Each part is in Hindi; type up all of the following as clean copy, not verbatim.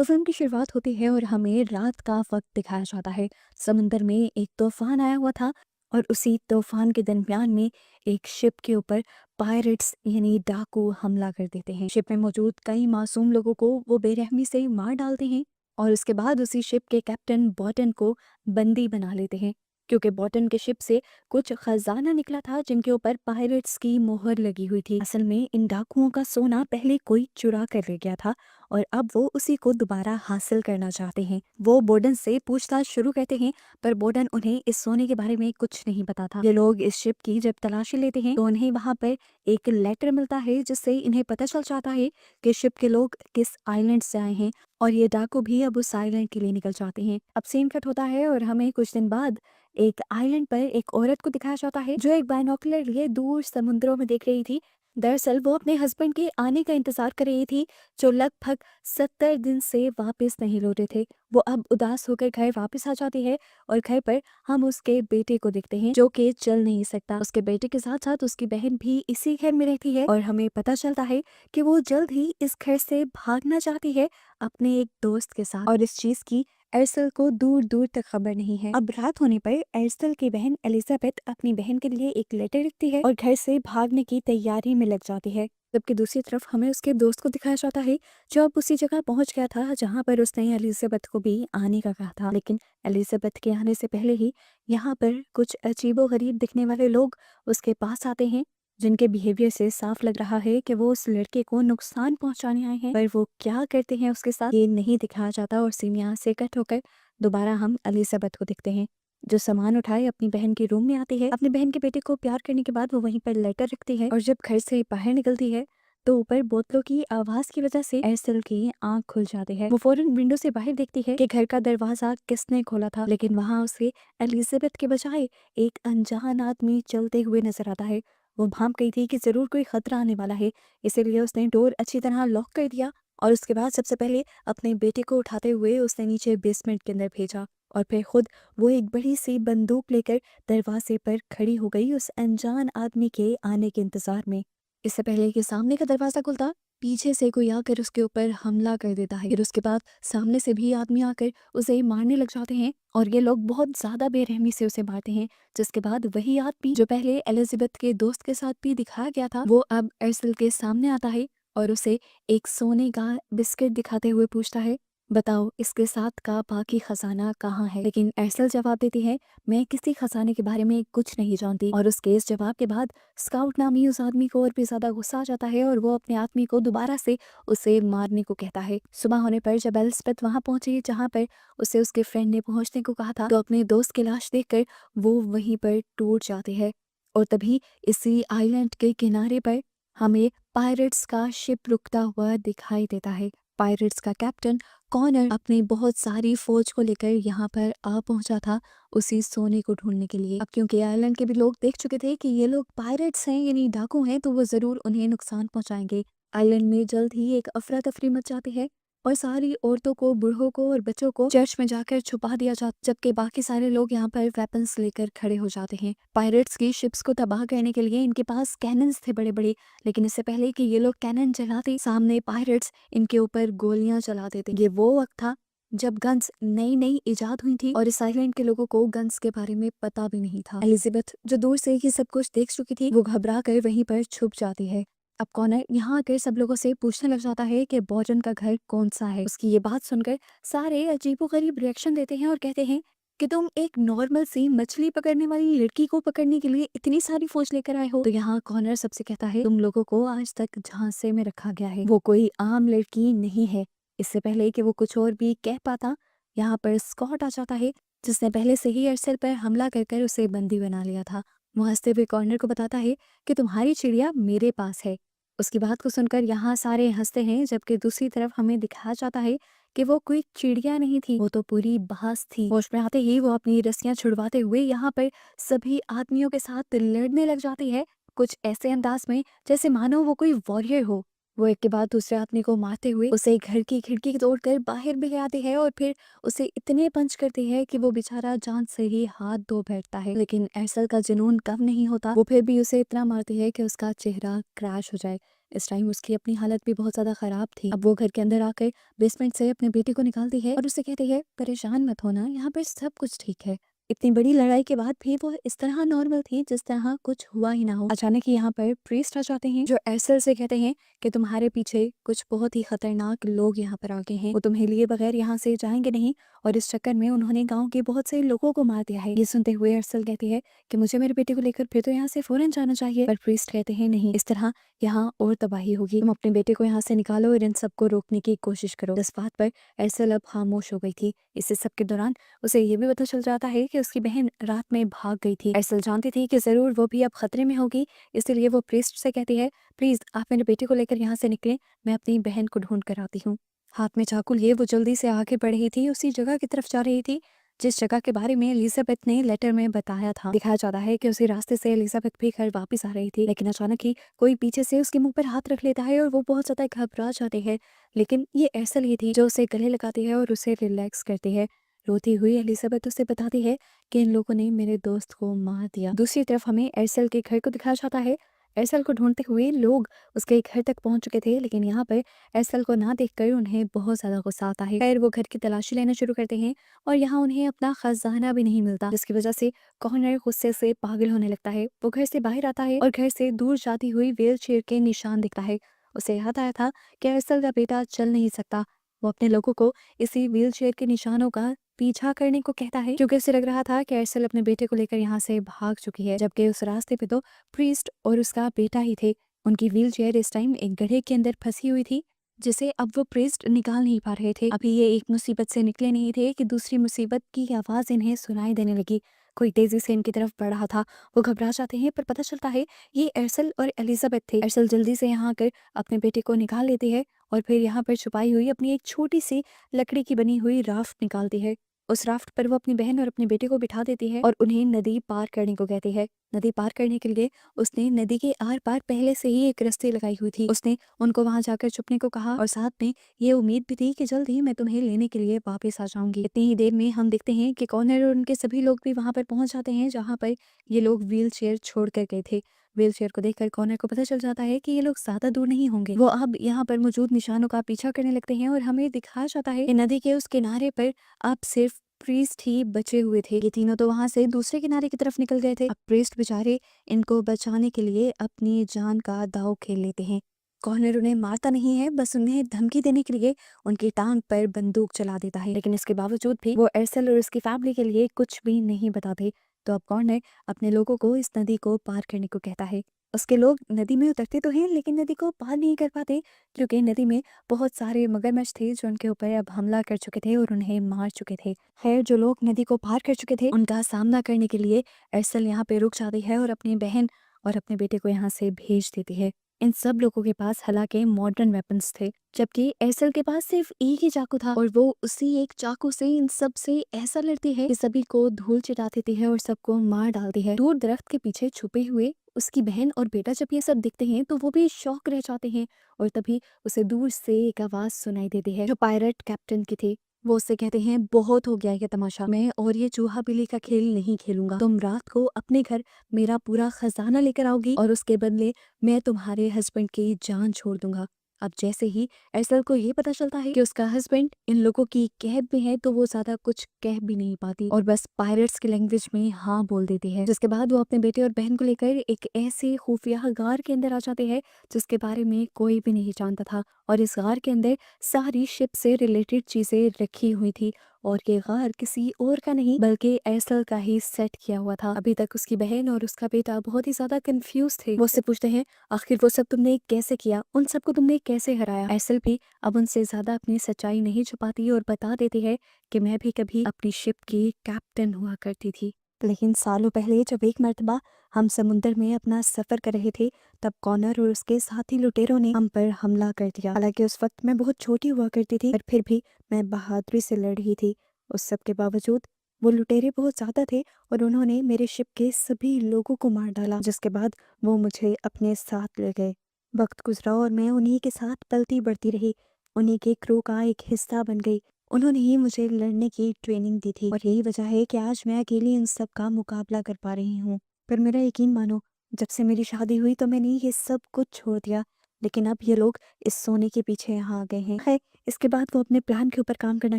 तो फिल्म की शुरुआत होती है और हमें रात का वक्त दिखाया जाता है। समुंदर में एक तूफान आया हुआ था और उसी तूफान के दरमियान में एक शिप के ऊपर पायरेट्स यानी डाकू हमला कर देते हैं। शिप में मौजूद कई मासूम लोगों को वो बेरहमी से मार डालते हैं और उसके बाद उसी शिप के कैप्टन बॉटन को बंदी बना लेते हैं, क्योंकि बॉटन के शिप से कुछ खजाना निकला था जिनके ऊपर पायरेट्स की मोहर लगी हुई थी। असल में इन डाकुओं का सोना पहले कोई चुरा कर ले गया था और अब वो उसी को दोबारा हासिल करना चाहते हैं। वो बोर्डन से पूछताछ शुरू करते हैं, पर बोर्डन उन्हें इस सोने के बारे में कुछ नहीं पता था। ये लोग इस शिप की जब तलाशी लेते हैं तो उन्हें वहां पर एक लेटर मिलता है जिससे इन्हें पता चल जाता है कि शिप के लोग किस आइलैंड से आए हैं और ये डाकू भी अब उस आइलैंड के लिए निकल जाते हैं। अब सीन कट होता है और हमें कुछ दिन बाद एक आइलैंड पर एक औरत को दिखाया जाता है जो एक बाइनोकुलर लिए दूर समुद्रों में देख रही थी। दरअसल वो अपने हस्बैंड के आने का इंतजार कर रही थी, जो लगभग 70 दिन से वापस नहीं लौटे थे। वो अब उदास होकर घर वापस आ जाती है और घर पर हम उसके बेटे को देखते हैं जो कि चल नहीं सकता। उसके बेटे के साथ साथ उसकी बहन भी इसी घर में रहती है और हमें पता चलता है कि वो जल्द ही इस घर से भागना चाहती है अपने एक दोस्त के साथ, और इस चीज की एर्सल को दूर दूर तक खबर नहीं है। अब रात होने पर एर्सल की बहन एलिजाबेथ अपनी बहन के लिए एक लेटर लिखती है और घर से भागने की तैयारी में लग जाती है, जबकि दूसरी तरफ हमें उसके दोस्त को दिखाया जाता है जो अब उसी जगह पहुंच गया था जहां पर उसने एलिजाबेथ को भी आने का कहा था। लेकिन एलिजाबेथ के आने से पहले ही यहाँ पर कुछ अजीबोगरीब दिखने वाले लोग उसके पास आते हैं, जिनके बिहेवियर से साफ लग रहा है कि वो उस लड़के को नुकसान पहुंचाने आए हैं। पर वो क्या करते हैं उसके साथ ये नहीं दिखाया जाता और सीन यहाँ से कट होकर दोबारा हम एलिजाबेथ को देखते हैं जो सामान उठाए अपनी बहन के रूम में आती है। अपनी बहन के बेटे को प्यार करने के बाद वो वहीं पर लेटर रखती है और जब घर से बाहर निकलती है तो ऊपर बोतलों की आवाज की वजह से एर्सल की आंख खुल जाती है। वो फौरन विंडो से बाहर देखती है कि घर का दरवाजा किसने खोला था, लेकिन वहां उसे एलिजाबेथ के बजाय एक अनजान आदमी चलते हुए नजर आता है। वो भांप गई थी कि जरूर कोई खतरा आने वाला है, इसीलिए उसने डोर अच्छी तरह लॉक कर दिया और उसके बाद सबसे पहले अपने बेटे को उठाते हुए उसने नीचे बेसमेंट के अंदर भेजा और फिर खुद वो एक बड़ी सी बंदूक लेकर दरवाजे पर खड़ी हो गई उस अनजान आदमी के आने के इंतजार में। इससे पहले कि सामने का दरवाजा खुलता, पीछे से कोई आकर उसके ऊपर हमला कर देता है। फिर उसके बाद सामने से भी आदमी आकर उसे मारने लग जाते हैं और ये लोग बहुत ज्यादा बेरहमी से उसे मारते हैं, जिसके बाद वही आदमी जो पहले एलिजाबेथ के दोस्त के साथ भी दिखाया गया था वो अब एर्सल के सामने आता है और उसे एक सोने का बिस्किट दिखाते हुए पूछता है, बताओ इसके साथ का बाकी खजाना कहाँ है। लेकिन एर्सल जवाब देती है, मैं किसी खजाने के बारे में कुछ नहीं जानती। और उसके इस जवाब के बाद स्काउट नामी उस आदमी को और भी ज्यादा गुस्सा आ जाता है और वो अपने आदमी को दोबारा से उसे मारने को कहता है। सुबह होने पर जब एलिजाबेथ वहां पहुंची जहां पर उसे उसके फ्रेंड ने पहुंचने को कहा था, तो अपने दोस्त की लाश देखकर वो वहीं पर टूट जाती है। और तभी इसी आइलैंड के किनारे पर हमें पायरेट्स का शिप रुकता हुआ दिखाई देता है। पायरेट्स का कैप्टन कॉनर अपनी बहुत सारी फौज को लेकर यहाँ पर आ पहुंचा था उसी सोने को ढूंढने के लिए। अब क्योंकि आइलैंड के भी लोग देख चुके थे कि ये लोग पायरेट्स हैं यानी डाकू हैं, तो वो जरूर उन्हें नुकसान पहुंचाएंगे। आइलैंड में जल्द ही एक अफरा तफरी मच जाती है और सारी औरतों को, बूढ़ों को और बच्चों को चर्च में जाकर छुपा दिया जाता, जबकि बाकी सारे लोग यहाँ पर वेपन्स लेकर खड़े हो जाते हैं। पायरेट्स की शिप्स को तबाह करने के लिए इनके पास कैनन्स थे बड़े बड़े, लेकिन इससे पहले कि ये लोग कैनन चलाते सामने पायरेट्स इनके ऊपर गोलियां चला देते। ये वो वक्त था जब गन्स नई नई इजाद हुई थी और इस आइलैंड के लोगों को गन्स के बारे में पता भी नहीं था। एलिजाबेथ जो दूर से ही सब कुछ देख चुकी थी वो घबरा कर वहीं पर छुप जाती है। अब कॉनर यहाँ आकर सब लोगों से पूछने लग जाता है कि बॉटन का घर कौन सा है। उसकी ये बात सुनकर सारे अजीबोगरीब रिएक्शन देते हैं और कहते हैं कि तुम एक नॉर्मल सी मछली पकड़ने वाली लड़की को पकड़ने के लिए इतनी सारी फौज लेकर आए हो। तो यहाँ कॉनर सबसे कहता है, तुम लोगों को आज तक झांसे में रखा गया है, वो कोई आम लड़की नहीं है। इससे पहले कि वो कुछ और भी कह पाता, यहाँ पर स्कॉट आ जाता है जिसने पहले से ही अरसल पर हमला कर उसे बंदी बना लिया था। वो हंसते हुए कॉर्नर को बताता है कि तुम्हारी चिड़िया मेरे पास है। उसकी बात को सुनकर यहाँ सारे हंसते हैं, जबकि दूसरी तरफ हमें दिखाया जाता है कि वो कोई चिड़िया नहीं थी, वो तो पूरी बाज थी। होश में आते ही वो अपनी रस्सियां छुड़वाते हुए यहाँ पर सभी आदमियों के साथ लड़ने लग जाती है, कुछ ऐसे अंदाज में जैसे मानो वो कोई वॉरियर हो। वो एक के बाद दूसरे आदमी को मारते हुए उसे घर की खिड़की तोड़कर बाहर भी ले आती है और फिर उसे इतने पंच करती है कि वो बेचारा जान से ही हाथ धो बैठता है। लेकिन एर्सल का जुनून कम नहीं होता, वो फिर भी उसे इतना मारती है कि उसका चेहरा क्रैश हो जाए। इस टाइम उसकी अपनी हालत भी बहुत ज़्यादा ख़राब थी। अब वो घर के अंदर आकर बेसमेंट से अपने बेटे को निकालती है और उससे कहती है, परेशान मत होना, यहाँ पर सब कुछ ठीक है। इतनी बड़ी लड़ाई के बाद भी वो इस तरह नॉर्मल थी जिस तरह कुछ हुआ ही ना हो। अचानक ही यहाँ पर प्रीस्ट आ जाते हैं जो एरसेल से कहते हैं कि तुम्हारे पीछे कुछ बहुत ही खतरनाक लोग यहाँ पर आ गए हैं, वो तुम्हें लिए बगैर यहाँ से जाएंगे नहीं और इस चक्कर में उन्होंने गांव के बहुत से लोगों को मार दिया है। ये सुनते हुए एरसेल कहती है कि मुझे मेरे बेटे को लेकर फिर तो यहाँ से फौरन जाना चाहिए, पर प्रीस्ट कहते हैं नहीं, इस तरह यहाँ और तबाही होगी, तुम अपने बेटे को यहाँ से निकालो और इन सबको रोकने की कोशिश करो। इस बात पर एरसेल अब खामोश हो गई थी। इस सब के दौरान उसे ये भी पता चल जाता है कि उसकी बहन रात में भाग गई थी। एरसेल जानती थी कि जरूर वो भी अब खतरे में होगी, इसलिए वो प्रीस्ट से कहती है, प्लीज आप मेरे बेटे को लेकर यहाँ से निकले, मैं अपनी बहन को ढूंढ कर आती हूँ। हाथ में चाकू लिए वो जल्दी से आगे बढ़ रही थी, उसी जगह की तरफ जा रही थी जिस जगह के बारे में एलिजाबेथ ने लेटर में बताया था। दिखाया जाता है कि उसी रास्ते से एलिजाबेथ भी घर वापस आ रही थी, लेकिन अचानक ही कोई पीछे से उसके मुंह पर हाथ रख लेता है और वो बहुत ज्यादा घबरा जाती है। लेकिन ये एरसेल ही थी जो उसे गले लगाती है और उसे रिलैक्स करती है। रोती हुई एलिजाबेथ उसे बताती है कि इन लोगों ने मेरे दोस्त को मार दिया। दूसरी तरफ हमें एरसेल के घर को दिखाया जाता है। एरसेल को ढूंढते हुए लोग उसके घर तक पहुंच चुके थे, लेकिन यहाँ पर एरसेल को ना देखकर उन्हें बहुत ज्यादा गुस्सा आता है। खैर वो घर की तलाशी लेना शुरू करते हैं और यहाँ उन्हें अपना खजाना भी नहीं मिलता, जिसकी वजह से कॉर्नर गुस्से से पागल होने लगता है। वो घर से बाहर आता है और घर से दूर जाती हुई व्हील चेयर के निशान दिखता है। उसे याद आया था कि एरसेल का बेटा चल नहीं सकता। वो अपने लोगों को इसी व्हील चेयर के निशानों का पीछा करने को कहता है, क्योंकि उसे लग रहा था कि एरसेल अपने बेटे को लेकर यहाँ से भाग चुकी है, जबकि उस रास्ते पे तो प्रीस्ट और उसका बेटा ही थे। उनकी व्हीलचेयर इस टाइम एक गड्ढे के अंदर फंसी हुई थी, जिसे अब वो प्रीस्ट निकाल नहीं पा रहे थे। अभी ये एक मुसीबत से निकले नहीं थे कि दूसरी मुसीबत की आवाज इन्हें सुनाई देने लगी। कोई तेजी से इनकी तरफ बढ़ रहा था। वो घबरा जाते हैं, पर पता चलता है ये एरसेल और एलिजाबेथ थे। एरसेल जल्दी से यहाँ आकर अपने बेटे को निकाल लेती है और फिर यहाँ पर छुपाई हुई अपनी एक छोटी सी लकड़ी की बनी हुई राफ्ट निकालती है। उस राफ्ट पर वो अपनी बहन और अपने बेटे को बिठा देती है और उन्हें नदी पार करने को कहती है। नदी पार करने के लिए उसने नदी के आर पार पहले से ही एक रस्सी लगाई हुई थी। उसने उनको वहां जाकर छुपने को कहा और साथ में ये उम्मीद भी थी कि जल्द ही मैं तुम्हें लेने के लिए वापस आ जाऊंगी। इतनी ही देर में हम देखते हैं कि कॉर्नर और उनके सभी लोग भी वहां पर पहुंच जाते हैं जहां पर ये लोग व्हील चेयर छोड़ कर गए थे। व्हील चेयर को देखकर कॉर्नर को पता चल जाता है कि ये लोग ज्यादा दूर नहीं होंगे। वो अब यहाँ पर मौजूद निशानों का पीछा करने लगते हैं और हमें दिखाया जाता है कि नदी के उस किनारे पर अब सिर्फ प्रीस्ट ही बचे हुए थे। ये तीनों तो वहां से दूसरे किनारे की तरफ निकल गए थे। अब प्रीस्ट बेचारे इनको बचाने के लिए अपनी जान का दांव खेल लेते हैं। कॉर्नर उन्हें मारता नहीं है, बस उन्हें धमकी देने के लिए उनकी टांग पर बंदूक चला देता है, लेकिन इसके बावजूद भी वो एरसेल और उसकी फैमिली के लिए कुछ भी नहीं बताते। तो अब कॉर्नर अपने लोगों को इस नदी को पार करने को कहता है। उसके लोग नदी में उतरते तो हैं, लेकिन नदी को पार नहीं कर पाते, क्योंकि नदी में बहुत सारे मगरमच्छ थे जो उनके ऊपर अब हमला कर चुके थे और उन्हें मार चुके थे। खैर जो लोग नदी को पार कर चुके थे उनका सामना करने के लिए एरसेल यहाँ पे रुक जाती है और अपनी बहन और अपने बेटे को यहाँ से भेज देती है। इन सब लोगों के पास हालांकि मॉडर्न वेपन्स थे, जबकि एरसेल के पास सिर्फ एक ही चाकू था और वो उसी एक चाकू से इन सब से ऐसा लड़ती है कि सभी को धूल चटा देती है और सबको मार डालती है। दूर दरख्त के पीछे छुपे हुए उसकी बहन और बेटा जब ये सब दिखते हैं तो वो भी शौक रह जाते हैं और तभी उसे दूर से एक आवाज सुनाई देती है जो पायलट कैप्टन की थी। वो उससे कहते हैं, बहुत हो गया ये तमाशा, मैं और ये चूहा बिल्ली का खेल नहीं खेलूंगा। तुम रात को अपने घर मेरा पूरा खजाना लेकर आओगी और उसके बदले मैं तुम्हारे हस्बैंड की जान छोड़ दूंगा। अब जैसे ही एरसेल को ये पता चलता है कि उसका हस्बैंड इन लोगों की कैद में है, तो वो ज्यादा कुछ कह भी नहीं पाती और बस पायरेट्स की लैंग्वेज में हाँ बोल देती है। जिसके बाद वो अपने बेटे और बहन को लेकर एक ऐसे खुफिया गार के अंदर आ जाते हैं जिसके बारे में कोई भी नहीं जानता था, और इस गार के अंदर सारी शिप से रिलेटेड चीजें रखी हुई थी और ये गार किसी और का नहीं बल्कि एरसेल का ही सेट किया हुआ था। अभी तक उसकी बहन और उसका बेटा बहुत ही ज्यादा कंफ्यूज थे। वो उससे पूछते हैं, आखिर वो सब तुमने कैसे किया, उन सबको तुमने कैसे हराया। एरसेल भी अब उनसे ज्यादा अपनी सच्चाई नहीं छुपाती और बता देती है कि मैं भी कभी अपनी शिप की कैप्टन हुआ करती थी, लेकिन सालों पहले जब एक मर्तबा हम समुद्र में अपना सफर कर रहे थे तब कॉनर और उसके साथी लुटेरों ने हम पर हमला कर दिया। हालांकि उस वक्त मैं बहुत छोटी हुआ करती थी, पर फिर भी मैं बहादुरी से लड़ रही थी। उस सब के बावजूद वो लुटेरे बहुत ज्यादा थे और उन्होंने मेरे शिप के सभी लोगों को मार डाला, जिसके बाद वो मुझे अपने साथ ले गए। वक्त गुजरा और मैं उन्हीं के साथ पलती बढ़ती रही, उन्हीं के क्रू का एक हिस्सा बन गई। उन्होंने ही मुझे लड़ने की ट्रेनिंग दी थी और यही वजह है कि आज मैं अकेली इन सब का मुकाबला कर पा रही हूँ। पर मेरा यकीन मानो, जब से मेरी शादी हुई तो मैंने ये सब कुछ छोड़ दिया। लेकिन अब ये लोग इस सोने के पीछे यहाँ आ गए हैं। है इसके बाद वो अपने प्लान के ऊपर काम करना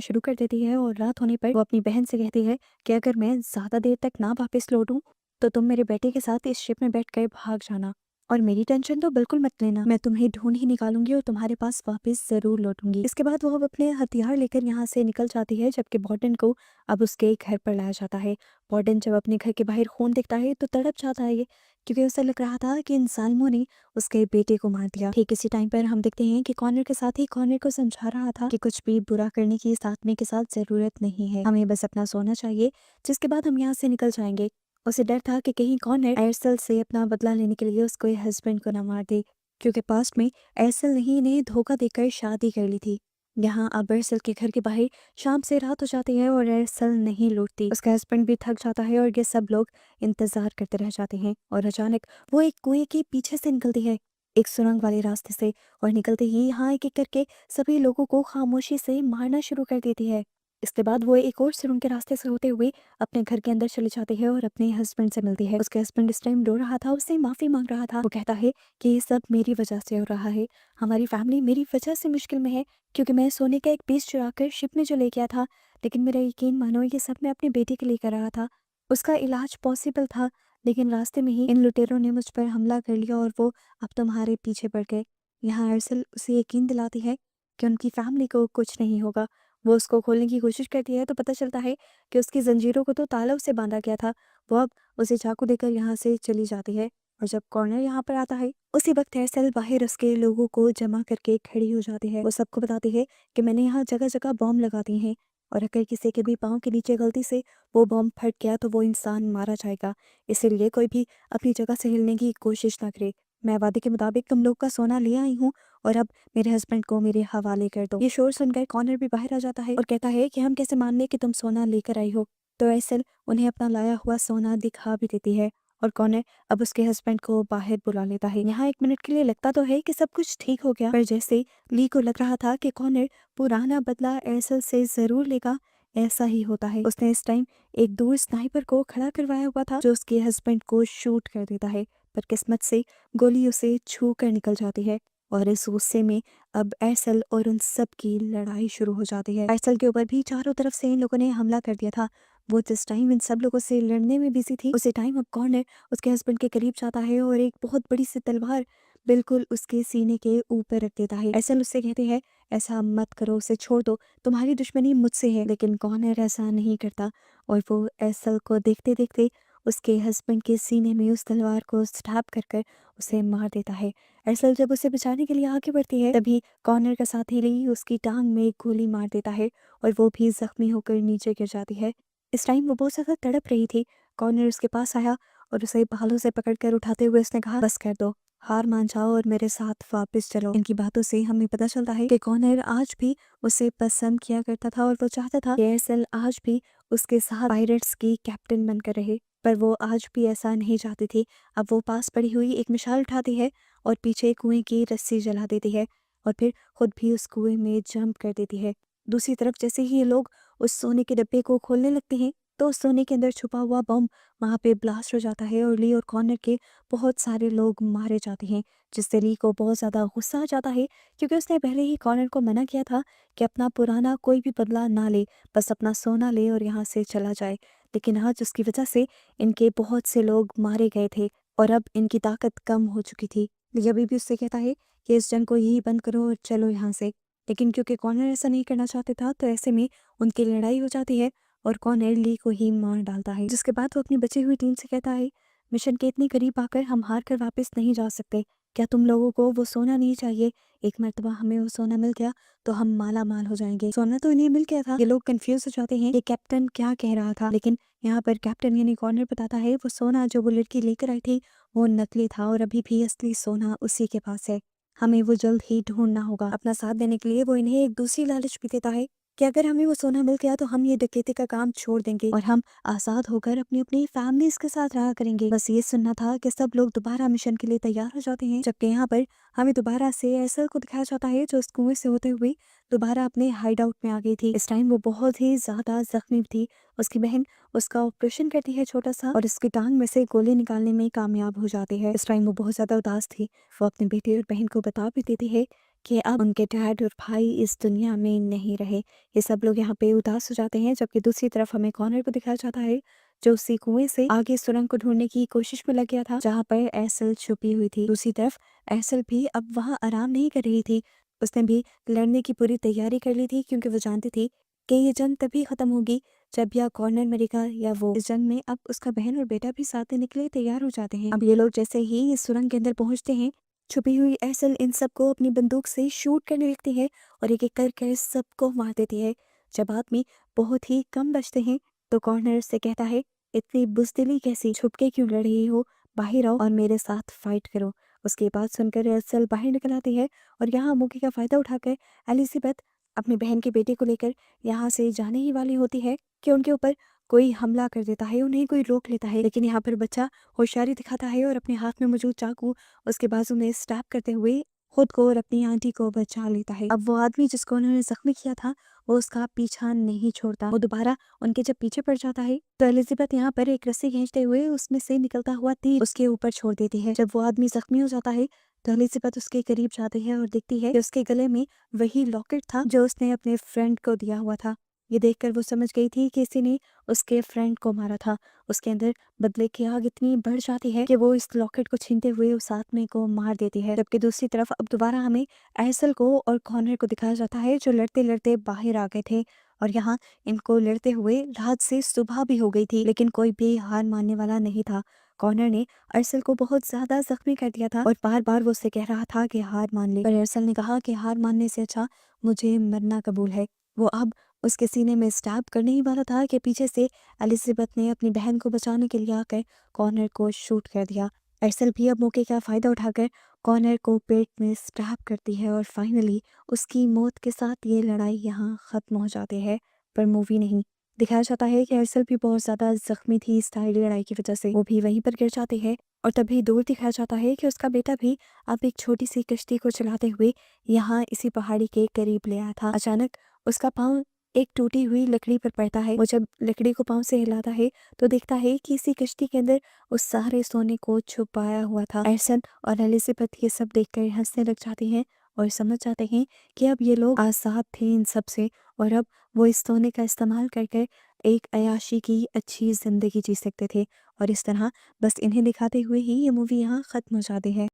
शुरू कर देती है और रात होने पर वो अपनी बहन से कहती है कि अगर मैं ज़्यादा देर तक ना वापस लौटूं तो तुम मेरे बेटे के साथ इस शिप में बैठकर भाग जाना और मेरी टेंशन तो बिल्कुल मत लेना। मैं तुम्हें ढूंढ ही निकालूंगी और तुम्हारे पास वापस जरूर लौटूंगी। इसके बाद वो अब अपने हथियार लेकर यहाँ से निकल जाती है, जबकि बॉर्डन को अब उसके घर पर लाया जाता है। बॉर्डन जब अपने घर के बाहर खून देखता है तो तड़प जाता है, क्योंकि उसे लग रहा था कि इन जालिमों ने उसके बेटे को मार दिया। ठीक इसी टाइम पर हम देखते हैं कि कॉर्नर के साथ ही कॉर्नर को समझा रहा था कि कुछ भी बुरा करने की इस आदमी के साथ जरूरत नहीं है, हमें बस अपना सोना चाहिए, जिसके बाद हम यहाँ से निकल जाएंगे। उसे डर था कि कहीं कॉर्नर एयरसेल से अपना बदला लेने के लिए उसके हस्बैंड को न मार दे, क्योंकि पास्ट में एयरसेल ने ही इन्हें धोखा देकर शादी कर ली थी। यहाँ अब एयरसेल के घर के बाहर शाम से रात हो जाती है और एयरसेल नहीं लौटती। उसका हस्बैंड भी थक जाता है और ये सब लोग इंतजार करते रह जाते हैं और अचानक वो एक कुएं के पीछे से निकलती है, एक सुरंग वाले रास्ते से, और निकलते ही यहाँ एक एक करके सभी लोगों को खामोशी से मारना शुरू कर देती है। इसके बाद वो एक और सुरंग के रास्ते से होते हुए अपने घर के अंदर चली जाती है और अपने हस्बैंड से मिलती है। उसके हस्बैंड इस टाइम रो रहा था, उससे माफी मांग रहा था। वो कहता है कि ये सब मेरी वजह से हो रहा है, हमारी फैमिली मेरी वजह से मुश्किल में है, क्योंकि मैं सोने का एक पीस चुरा कर शिप में जो ले गया था, लेकिन मेरा यकीन मानो ये सब मैं अपने बेटे के लिए कर रहा था। उसका इलाज पॉसिबल था, लेकिन रास्ते में ही इन लुटेरों ने मुझ पर हमला कर लिया और वो अब तुम्हारे पीछे पड़ गए। यहाँ अरसल उसे यकीन दिलाती है कि उनकी फैमिली को कुछ नहीं होगा। वो उसको खोलने की कोशिश करती है तो पता चलता है कि उसकी जंजीरों को तो तालों से बांधा गया था। वो अब उसे चाकू देकर यहाँ से चली जाती है और जब कॉर्नर यहाँ पर आता है उसी वक्त एयरसेल बाहर उसके लोगों को जमा करके खड़ी हो जाती है। वो सबको बताती है कि मैंने यहाँ जगह जगह बॉम्ब लगा दिए हैं और अगर किसी के भी पाँव के नीचे गलती से वो बॉम्ब फट गया तो वो इंसान मारा जाएगा, इसीलिए कोई भी अपनी जगह से हिलने की कोशिश ना करे। मैं वादे के मुताबिक तुम लोग का सोना ले आई हूँ और अब मेरे हस्बैंड को मेरे हवाले कर दो। ये शोर सुनकर कॉर्नर भी बाहर आ जाता है और कहता है कि हम कैसे मान लें कि तुम सोना लेकर आई हो। तो एयरसेल उन्हें अपना लाया हुआ सोना दिखा भी देती है और कॉर्नर अब उसके हस्बैंड को बाहर बुला लेता है। यहाँ एक मिनट के लिए लगता तो है कि सब कुछ ठीक हो गया, पर जैसे ली को लग रहा था कि कॉर्नर पुराना बदला एयरसेल से जरूर लेगा, ऐसा ही होता है। उसने इस टाइम एक दूर स्नाइपर को खड़ा करवाया हुआ था जो उसके हस्बैंड को शूट कर देता है, पर किस्मत से गोली उसे छू कर निकल जाती है और इस गुस्से में अब एयरसेल और उन सब की लड़ाई शुरू हो जाती है। एयरसेल के ऊपर भी चारों तरफ से इन लोगों ने हमला कर दिया था। वो जिस टाइम इन सब लोगों से लड़ने में बिजी थी उसी टाइम अब कॉर्नर उसके हस्बैंड के करीब जाता है और एक बहुत बड़ी सी तलवार बिल्कुल उसके सीने के ऊपर रख देता है। एयरसेल उससे कहती है ऐसा मत करो, उसे छोड़ दो, तुम्हारी दुश्मनी मुझसे है, लेकिन कॉर्नर ऐसा नहीं करता और वो एयरसेल को देखते देखते उसके हस्बैंड के सीने में उस तलवार को स्टैब कर कर उसे मार देता है। एयरसेल जब उसे बचाने के लिए आगे बढ़ती है तभी कॉर्नर का साथी ली उसकी टांग में एक गोली मार देता है और वो भी जख्मी होकर नीचे गिर जाती है। इस टाइम वो बहुत ज्यादा तड़प रही थी। कॉर्नर उसके पास आया और उसे बालों से पकड़कर उठाते हुए उसने कहा बस कर दो, हार मान जाओ और मेरे साथ वापस चलो। इनकी बातों से हमें पता चलता है कि कॉर्नर आज भी उसे पसंद किया करता था और वो चाहता था कि एयरसेल आज भी उसके साथ पायरेट्स की कैप्टन बनकर रहे, पर वो आज भी ऐसा नहीं चाहती थी। अब वो पास पड़ी हुई एक मिसाल उठाती है और पीछे कुएं की रस्सी जला देती है और फिर खुद भी उस कुएं में जंप कर देती है। दूसरी तरफ जैसे ही ये लोग उस सोने के डब्बे को खोलने लगते हैं तो उस सोने के अंदर छुपा हुआ बम वहां पे ब्लास्ट हो जाता है और ली और कॉर्नर के बहुत सारे लोग मारे जाते हैं, जिससे ली को बहुत ज्यादा गुस्सा आ जाता है, क्योंकि उसने पहले ही कॉर्नर को मना किया था कि अपना पुराना कोई भी बदला ना ले, बस अपना सोना ले और यहाँ से चला जाए। लेकिन आज उसकी वजह से इनके बहुत से लोग मारे गए थे और अब इनकी ताकत कम हो चुकी थी। ली अभी भी उससे कहता है कि इस जंग को यही बंद करो और चलो यहाँ से, लेकिन क्योंकि कॉर्नर ऐसा नहीं करना चाहते था तो ऐसे में उनकी लड़ाई हो जाती है और कॉर्नर ली को ही मार डालता है। जिसके बाद वो अपनी बची हुई टीम से कहता है मिशन के इतनी करीब आकर हम हार कर वापस नहीं जा सकते, क्या तुम लोगों को वो सोना नहीं चाहिए? एक मर्तबा हमें वो सोना मिल गया तो हम माला माल हो जाएंगे। सोना तो इन्हें मिल गया था। ये लोग कंफ्यूज हो जाते हैं कि कैप्टन क्या कह रहा था, लेकिन यहाँ पर कैप्टन यानी कॉर्नर बताता है वो सोना जो वो लड़की लेकर आई थी वो नकली था और अभी भी असली सोना उसी के पास है, हमें वो जल्द ही ढूंढना होगा। अपना साथ देने के लिए वो इन्हें एक दूसरी लालच भी देता है कि अगर हमें वो सोना मिल गया तो हम ये डकैती का काम छोड़ देंगे और हम आज़ाद होकर अपनी अपनी फैमिलीज के साथ रहा करेंगे। बस ये सुनना था कि सब लोग दोबारा मिशन के लिए तैयार हो जाते हैं, जबकि यहाँ पर हमें दोबारा से एसल को दिखाया जाता है जो इस कुएं से होते हुए दोबारा अपने हाइड आउट में आ गई थी। इस टाइम वो बहुत ही ज्यादा जख्मी थी। उसकी बहन उसका ऑपरेशन करती है छोटा सा और उसकी टांग में से गोली निकालने में कामयाब हो जाती है। इस टाइम वो बहुत ज्यादा उदास थी। वो अपने बेटे और बहन को बता भी देती है कि अब उनके डैड और भाई इस दुनिया में नहीं रहे। ये सब लोग यहाँ पे उदास हो जाते हैं, जबकि दूसरी तरफ हमें कॉर्नर को दिखाया जाता है जो उसी कुएं से आगे सुरंग को ढूंढने की कोशिश में लग गया था जहाँ पर एसल छुपी हुई थी। दूसरी तरफ एसल भी अब वहाँ आराम नहीं कर रही थी। उसने भी लड़ने की पूरी तैयारी कर ली थी क्योंकि वो जानती थी कि ये जंग तभी खत्म होगी जब या कॉर्नर मरेगा या वो। इस जंग में अब उसका बहन और बेटा भी साथ देने के लिए तैयार हो जाते हैं। अब ये लोग जैसे ही इस सुरंग के अंदर पहुंचते हैं, छुपी हुई एसल इन सबको अपनी बंदूक से शूट करने लगती है और एक एक कर सबको मार देती है। जब आदमी बहुत ही कम बचते हैं तो कॉर्नर से कहता है, इतनी बुजदिली कैसी, छुप के क्यों लड़ रही हो, बाहर आओ और मेरे साथ फाइट करो। उसकी बात सुनकर एसल बाहर निकल आती है और यहाँ मौके का फायदा उठाकर एलिजाबेथ अपनी बहन के बेटे को लेकर यहाँ से जाने ही वाली होती है कि उनके ऊपर कोई हमला कर देता है, उन्हें कोई रोक लेता है। लेकिन यहाँ पर बच्चा होशियारी दिखाता है और अपने हाथ में मौजूद चाकू उसके बाजू में स्टैब करते हुए खुद को और अपनी आंटी को बचा लेता है। अब वो आदमी जिसको उन्होंने जख्मी किया था वो उसका पीछा नहीं छोड़ता। वो दोबारा उनके जब पीछे पड़ जाता है तो एलिजाबेथ यहाँ पर एक रस्सी खींचते हुए उसमें से निकलता हुआ तीर उसके ऊपर छोड़ देती है। जब वो आदमी जख्मी हो जाता है तो एलिजाबेथ उसके करीब जाती है और देखती है कि उसके गले में वही लॉकेट था जो उसने अपने फ्रेंड को दिया हुआ था। ये देखकर वो समझ गई थी कि किसी ने उसके फ्रेंड को मारा था। उसके अंदर बदले की आग इतनी बढ़ जाती है कि वो इस लॉकेट को छीनते हुए उस आदमी को मार देती है। जबकि दूसरी तरफ अब दोबारा हमें एसल को और कॉर्नर को दिखाया जाता है जो लड़ते लड़ते बाहर आ गए थे और यहाँ इनको लड़ते हुए रात से सुबह भी हो गई थी, लेकिन कोई भी हार मानने वाला नहीं था। कॉर्नर ने अरसल को बहुत ज्यादा जख्मी कर दिया था और बार बार वो उससे कह रहा था कि हार मान ले, पर अरसल ने कहा कि हार मानने से अच्छा मुझे मरना कबूल है। वो अब उसके सीने में स्टैब करने ही वाला था कि पीछे से एलिजाबेथ ने अपनी बहन को बचाने के लिए आकर कॉर्नर को शूट कर दिया। अरसल भी अब मौके का फायदा उठाकर कॉर्नर को पेट में स्टैब करती है और फाइनली उसकी मौत के साथ ये लड़ाई यहाँ खत्म हो जाती है। पर मूवी नहीं दिखाया जाता है कि अरसल भी बहुत ज्यादा जख्मी थी इस सारी लड़ाई की वजह से, वो भी वहीं पर गिर जाते हैं और तभी दूर दिखाया जाता है कि उसका बेटा भी अब एक छोटी सी कश्ती को चलाते हुए यहाँ इसी पहाड़ी के करीब ले आया था। अचानक उसका पाँव एक टूटी हुई लकड़ी पर पड़ता है। वो जब लकड़ी को पाँव से हिलाता है तो देखता है कि इसी कश्ती के अंदर उस सारे सोने को छुपाया हुआ था। एरसन और एलिजाबेथ ये सब देखकर हंसने लग जाती हैं और समझ जाते हैं कि अब ये लोग आजाद थे इन सब से और अब वो इस सोने का इस्तेमाल करके एक अयाशी की अच्छी जिंदगी जी सकते थे। और इस तरह बस इन्हें दिखाते हुए ही ये मूवी यहाँ खत्म हो जाती है।